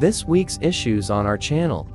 This week's issues on our channel.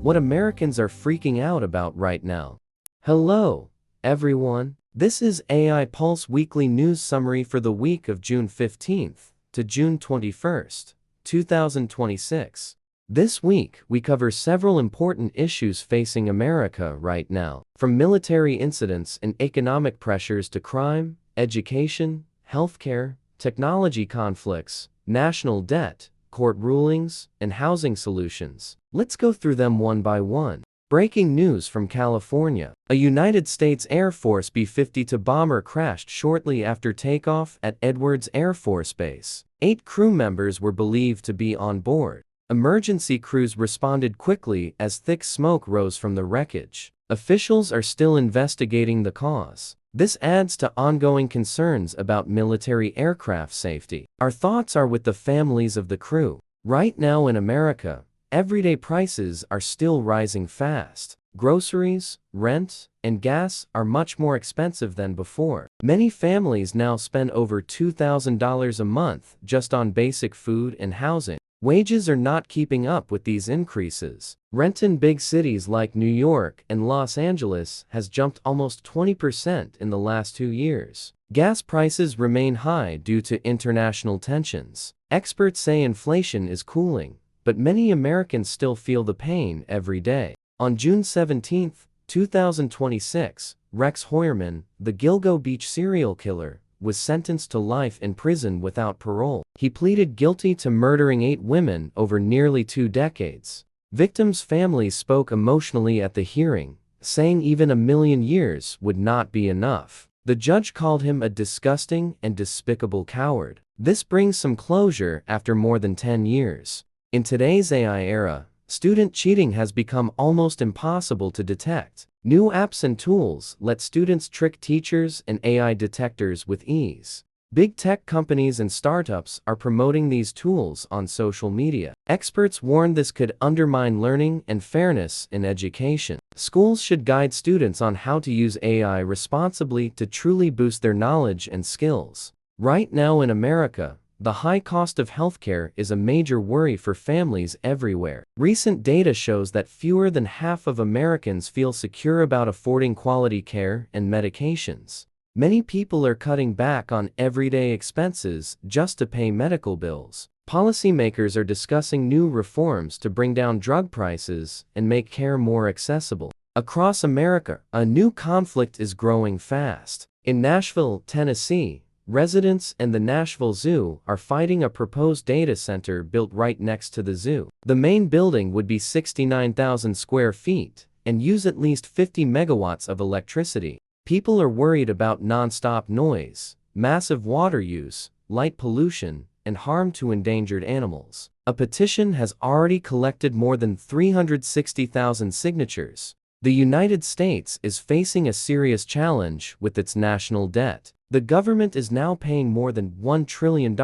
What Americans are freaking out about right now. Hello, everyone. This is AI Pulse Weekly News Summary for the week of June 15th to June 21st, 2026. This week, we cover several important issues facing America right now, from military incidents and economic pressures to crime, education, healthcare, technology conflicts, national debt, court rulings, and housing solutions. Let's go through them one by one. Breaking news from California. A United States Air Force B-52 bomber crashed shortly after takeoff at Edwards Air Force Base. 8 crew members were believed to be on board. Emergency crews responded quickly as thick smoke rose from the wreckage. Officials are still investigating the cause. This adds to ongoing concerns about military aircraft safety. Our thoughts are with the families of the crew. Right now in America, everyday prices are still rising fast. Groceries, rent, and gas are much more expensive than before. Many families now spend over $2,000 a month just on basic food and housing. Wages are not keeping up with these increases. Rent in big cities like New York and Los Angeles has jumped almost 20% in the last 2 years. Gas prices remain high due to international tensions. Experts say inflation is cooling, but many Americans still feel the pain every day. On June 17, 2026, Rex Heuermann, the Gilgo Beach serial killer, was sentenced to life in prison without parole. He pleaded guilty to murdering 8 women over nearly 2 decades. Victims' families spoke emotionally at the hearing, saying even 1,000,000 years would not be enough. The judge called him a disgusting and despicable coward. This brings some closure after more than 10 years. In today's AI era, student cheating has become almost impossible to detect. New apps and tools let students trick teachers and AI detectors with ease. Big tech companies and startups are promoting these tools on social media. Experts warn this could undermine learning and fairness in education. Schools should guide students on how to use AI responsibly to truly boost their knowledge and skills. Right now in America, the high cost of healthcare is a major worry for families everywhere. Recent data shows that fewer than half of Americans feel secure about affording quality care and medications. Many people are cutting back on everyday expenses just to pay medical bills. Policymakers are discussing new reforms to bring down drug prices and make care more accessible. Across America, a new conflict is growing fast. In Nashville, Tennessee, residents and the Nashville Zoo are fighting a proposed data center built right next to the zoo. The main building would be 69,000 square feet and use at least 50 megawatts of electricity. People are worried about non-stop noise, massive water use, light pollution, and harm to endangered animals. A petition has already collected more than 360,000 signatures. The United States is facing a serious challenge with its national debt. The government is now paying more than $1 trillion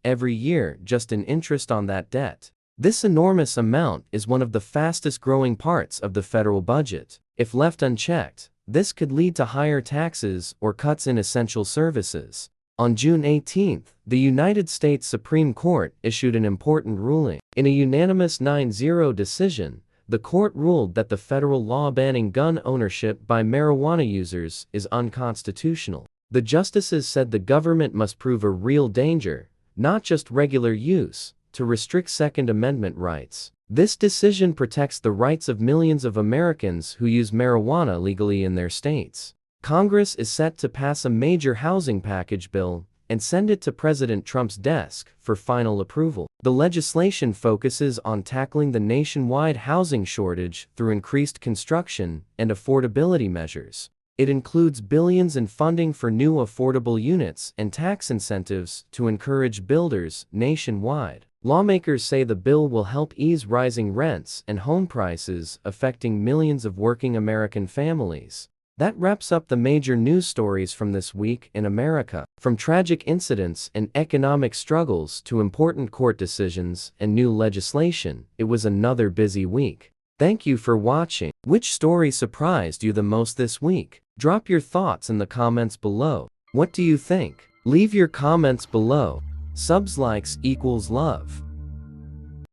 every year just in interest on that debt. This enormous amount is one of the fastest growing parts of the federal budget. If left unchecked, this could lead to higher taxes or cuts in essential services. On June 18th, the United States Supreme Court issued an important ruling. In a unanimous 9-0 decision, the court ruled that the federal law banning gun ownership by marijuana users is unconstitutional. The justices said the government must prove a real danger, not just regular use, to restrict Second Amendment rights. This decision protects the rights of millions of Americans who use marijuana legally in their states. Congress is set to pass a major housing package bill and send it to President Trump's desk for final approval. The legislation focuses on tackling the nationwide housing shortage through increased construction and affordability measures. It includes billions in funding for new affordable units and tax incentives to encourage builders nationwide. Lawmakers say the bill will help ease rising rents and home prices affecting millions of working American families. That wraps up the major news stories from this week in America. From tragic incidents and economic struggles to important court decisions and new legislation, it was another busy week. Thank you for watching. Which story surprised you the most this week? Drop your thoughts in the comments below. What do you think? Leave your comments below. Subs likes equals love.